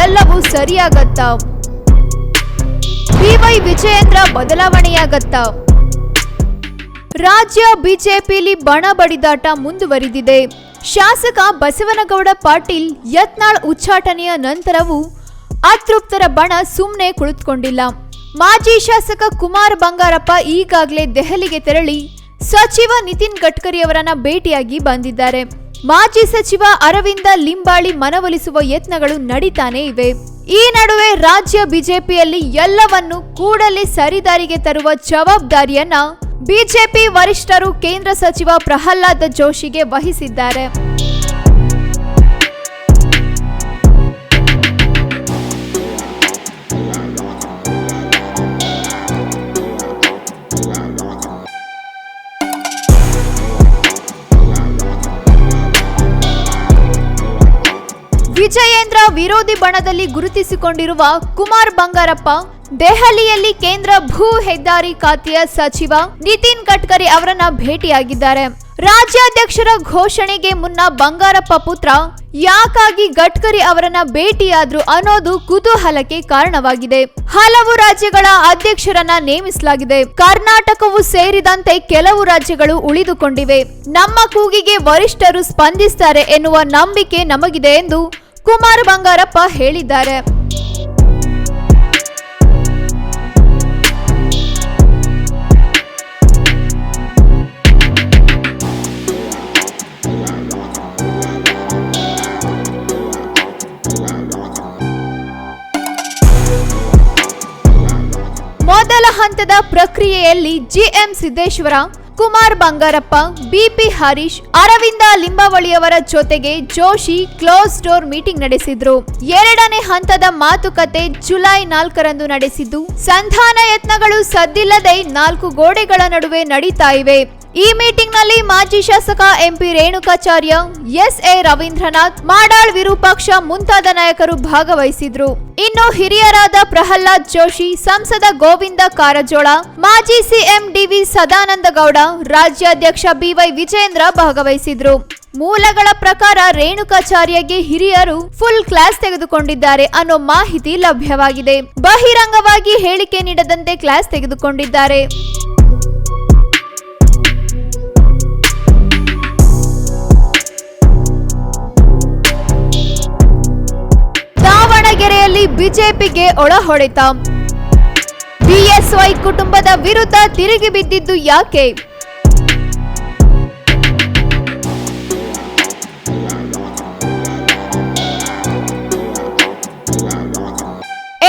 ಎಲ್ಲವೂ ಸರಿಯಾಗತ್ತಾ? ಬಿವೈ ವಿಜಯೇಂದ್ರ ಬದಲಾವಣೆಯಾಗತ್ತಾ? ರಾಜ್ಯ ಬಿಜೆಪಿಯಲ್ಲಿ ಬಣ ಬಡಿದಾಟ ಮುಂದುವರಿದಿದೆ. ಶಾಸಕ ಬಸವನಗೌಡ ಪಾಟೀಲ್ ಯತ್ನಾಳ್ ಉಚ್ಚಾಟನೆಯ ನಂತರವೂ ಅತೃಪ್ತರ ಬಣ ಸುಮ್ಮನೆ ಕುಳಿತುಕೊಂಡಿಲ್ಲ. ಮಾಜಿ ಶಾಸಕ ಕುಮಾರ್ ಬಂಗಾರಪ್ಪ ಈಗಾಗಲೇ ದೆಹಲಿಗೆ ತೆರಳಿ ಸಚಿವ ನಿತಿನ್ ಗಡ್ಕರಿ ಅವರನ್ನ ಭೇಟಿಯಾಗಿ ಬಂದಿದ್ದಾರೆ. ಮಾಜಿ ಸಚಿವ ಅರವಿಂದ ಲಿಂಬಾಳಿ ಮನವೊಲಿಸುವ ಯತ್ನಗಳು ನಡೀತಾನೆ ಇವೆ. ಈ ನಡುವೆ ರಾಜ್ಯ ಬಿಜೆಪಿಯಲ್ಲಿ ಎಲ್ಲವನ್ನು ಕೂಡಲೇ ಸರಿದಾರಿಗೆ ತರುವ ಜವಾಬ್ದಾರಿಯನ್ನ ಬಿಜೆಪಿ ವರಿಷ್ಠರು ಕೇಂದ್ರ ಸಚಿವ ಪ್ರಹ್ಲಾದ್ ಜೋಶಿಗೆ ವಹಿಸಿದ್ದಾರೆ. ವಿಜಯೇಂದ್ರ ವಿರೋಧಿ ಬಣದಲ್ಲಿ ಗುರುತಿಸಿಕೊಂಡಿರುವ ಕುಮಾರ್ ಬಂಗಾರಪ್ಪ ದೆಹಲಿಯಲ್ಲಿ ಕೇಂದ್ರ ಭೂ ಹೆದ್ದಾರಿ ಖಾತೆಯ ಸಚಿವ ನಿತಿನ್ ಗಡ್ಕರಿ ಅವರನ್ನ ಭೇಟಿಯಾಗಿದ್ದಾರೆ. ರಾಜ್ಯಾಧ್ಯಕ್ಷರ ಘೋಷಣೆಗೆ ಮುನ್ನ ಬಂಗಾರಪ್ಪ ಪುತ್ರ ಯಾಕಾಗಿ ಗಡ್ಕರಿ ಅವರನ್ನ ಭೇಟಿಯಾದ್ರು ಅನ್ನೋದು ಕುತೂಹಲಕ್ಕೆ ಕಾರಣವಾಗಿದೆ. ಹಲವು ರಾಜ್ಯಗಳ ಅಧ್ಯಕ್ಷರನ್ನ ನೇಮಿಸಲಾಗಿದೆ. ಕರ್ನಾಟಕವು ಸೇರಿದಂತೆ ಕೆಲವು ರಾಜ್ಯಗಳು ಉಳಿದುಕೊಂಡಿವೆ. ನಮ್ಮ ಕೂಗಿಗೆ ವರಿಷ್ಠರು ಸ್ಪಂದಿಸುತ್ತಾರೆ ಎನ್ನುವ ನಂಬಿಕೆ ನಮಗಿದೆ ಎಂದು ಕುಮಾರ್ ಬಂಗಾರಪ್ಪ ಹೇಳಿದ್ದಾರೆ. ಮೊದಲ ಹಂತದ ಪ್ರಕ್ರಿಯೆಯಲ್ಲಿ ಜಿಎಂ ಸಿದ್ದೇಶ್ವರ, ಕುಮಾರ್ ಬಂಗಾರಪ್ಪ, ಬಿಪಿ ಹರೀಶ್, ಅರವಿಂದ ಲಿಂಬಾವಳಿಯವರ ಜೊತೆಗೆ ಜೋಶಿ ಕ್ಲೋಸ್ ಡೋರ್ ಮೀಟಿಂಗ್ ನಡೆಸಿದ್ರು. ಎರಡನೇ ಹಂತದ ಮಾತುಕತೆ ಜುಲೈ 4ರಂದು ನಡೆಸಿದ್ದು, ಸಂಧಾನ ಯತ್ನಗಳು ಸದ್ದಿಲ್ಲದೆ 4 ಗೋಡೆಗಳ ನಡುವೆ ನಡೀತಾ ಇವೆ. ಈ ಮೀಟಿಂಗ್ ನಲ್ಲಿ ಮಾಜಿ ಶಾಸಕ ಎಂಪಿ ರೇಣುಕಾಚಾರ್ಯ, ಎಸ್ಎ ರವೀಂದ್ರನಾಥ್, ಮಾಡಾಳ್ ವಿರೂಪಾಕ್ಷ ಮುಂತಾದ ನಾಯಕರು ಭಾಗವಹಿಸಿದ್ರು. ಇನ್ನು ಹಿರಿಯರಾದ ಪ್ರಹ್ಲಾದ್ ಜೋಶಿ, ಸಂಸದ ಗೋವಿಂದ ಕಾರಜೋಳ, ಮಾಜಿ ಸಿಎಂ ಡಿವಿ ಸದಾನಂದಗೌಡ, ರಾಜ್ಯಾಧ್ಯಕ್ಷ ಬಿವೈ ವಿಜಯೇಂದ್ರ ಭಾಗವಹಿಸಿದ್ರು. ಮೂಲಗಳ ಪ್ರಕಾರ ರೇಣುಕಾಚಾರ್ಯಗೆ ಹಿರಿಯರು ಫುಲ್ ಕ್ಲಾಸ್ ತೆಗೆದುಕೊಂಡಿದ್ದಾರೆ ಅನ್ನೋ ಮಾಹಿತಿ ಲಭ್ಯವಾಗಿದೆ. ಬಹಿರಂಗವಾಗಿ ಹೇಳಿಕೆ ನೀಡದಂತೆ ಕ್ಲಾಸ್ ತೆಗೆದುಕೊಂಡಿದ್ದಾರೆ. ದಾವಣಗೆರೆಯಲ್ಲಿ ಬಿಜೆಪಿಗೆ ಒಳಹೊಡೆತ. ಬಿಎಸ್ವೈ ಕುಟುಂಬದ ವಿರುದ್ಧ ತಿರುಗಿ ಬಿದ್ದಿದ್ದು ಯಾಕೆ?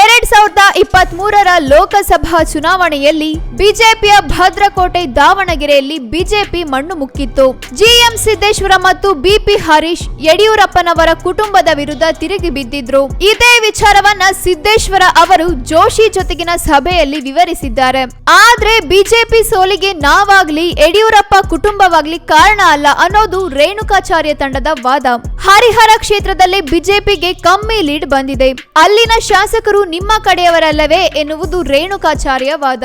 ಎರಡ್ 2023ರ ಲೋಕಸಭಾ ಚುನಾವಣೆಯಲ್ಲಿ ಬಿಜೆಪಿಯ ಭದ್ರಕೋಟೆ ದಾವಣಗೆರೆಯಲ್ಲಿ ಬಿಜೆಪಿ ಮಣ್ಣು ಮುಕ್ಕಿತ್ತು. ಜಿಎಂ ಸಿದ್ದೇಶ್ವರ ಮತ್ತು ಬಿಪಿ ಹರೀಶ್ ಯಡಿಯೂರಪ್ಪನವರ ಕುಟುಂಬದ ವಿರುದ್ಧ ತಿರುಗಿ ಬಿದ್ದಿದ್ರು. ಇದೇ ವಿಚಾರವನ್ನ ಸಿದ್ದೇಶ್ವರ ಅವರು ಜೋಶಿ ಜೊತೆಗಿನ ಸಭೆಯಲ್ಲಿ ವಿವರಿಸಿದ್ದಾರೆ. ಆದ್ರೆ ಬಿಜೆಪಿ ಸೋಲಿಗೆ ನಾವಾಗ್ಲಿ ಯಡಿಯೂರಪ್ಪ ಕುಟುಂಬವಾಗ್ಲಿ ಕಾರಣ ಅಲ್ಲ ಅನ್ನೋದು ರೇಣುಕಾಚಾರ್ಯ ತಂಡದ ವಾದ. ಹರಿಹರ ಕ್ಷೇತ್ರದಲ್ಲಿ ಬಿಜೆಪಿಗೆ ಕಮ್ಮಿ ಲೀಡ್ ಬಂದಿದೆ. ಅಲ್ಲಿನ ಶಾಸಕರು ನಿಮ್ಮ ಕಡೆಯವರಲ್ಲವೇ ಎನ್ನುವುದು ರೇಣುಕಾಚಾರ್ಯ ವಾದ.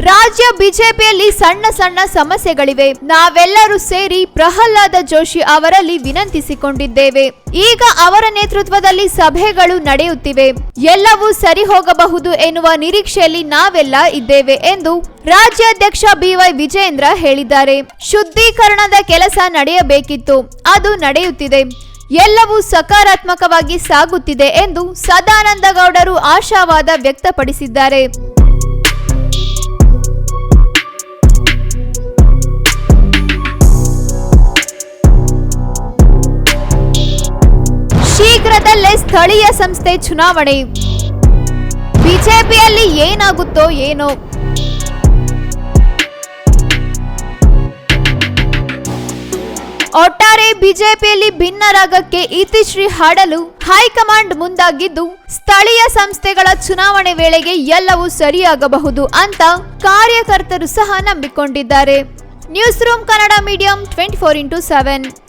ರಾಜ್ಯ ಬಿಜೆಪಿಯಲ್ಲಿ ಸಣ್ಣ ಸಣ್ಣ ಸಮಸ್ಯೆಗಳಿವೆ. ನಾವೆಲ್ಲರೂ ಸೇರಿ ಪ್ರಹ್ಲಾದ ಜೋಶಿ ಅವರಲ್ಲಿ ವಿನಂತಿಸಿಕೊಂಡಿದ್ದೇವೆ. ಈಗ ಅವರ ನೇತೃತ್ವದಲ್ಲಿ ಸಭೆಗಳು ನಡೆಯುತ್ತಿವೆ. ಎಲ್ಲವೂ ಸರಿ ಹೋಗಬಹುದು ಎನ್ನುವ ನಿರೀಕ್ಷೆಯಲ್ಲಿ ನಾವೆಲ್ಲ ಇದ್ದೇವೆ ಎಂದು ರಾಜ್ಯಾಧ್ಯಕ್ಷ ಬಿವೈ ವಿಜಯೇಂದ್ರ ಹೇಳಿದ್ದಾರೆ. ಶುದ್ಧೀಕರಣದ ಕೆಲಸ ನಡೆಯಬೇಕಿತ್ತು, ಅದು ನಡೆಯುತ್ತಿದೆ. ಎಲ್ಲವೂ ಸಕಾರಾತ್ಮಕವಾಗಿ ಸಾಗುತ್ತಿದೆ ಎಂದು ಸದಾನಂದಗೌಡರು ಆಶಾವಾದ ವ್ಯಕ್ತಪಡಿಸಿದ್ದಾರೆ. ಶೀಘ್ರದಲ್ಲೇ ಸ್ಥಳೀಯ ಸಂಸ್ಥೆ ಚುನಾವಣೆ. ಬಿಜೆಪಿಯಲ್ಲಿ ಏನಾಗುತ್ತೋ ಏನೋ. ಒಟ್ಟಾರೆ ಬಿಜೆಪಿಯಲ್ಲಿ ಭಿನ್ನರಾಗಕ್ಕೆ ಇತಿಶ್ರೀ ಹಾಡಲು ಹೈಕಮಾಂಡ್ ಮುಂದಾಗಿದ್ದು, ಸ್ಥಳೀಯ ಸಂಸ್ಥೆಗಳ ಚುನಾವಣೆ ವೇಳೆಗೆ ಎಲ್ಲವೂ ಸರಿಯಾಗಬಹುದು ಅಂತ ಕಾರ್ಯಕರ್ತರು ಸಹ ನಂಬಿಕೊಂಡಿದ್ದಾರೆ. News room Kannada medium 24x7.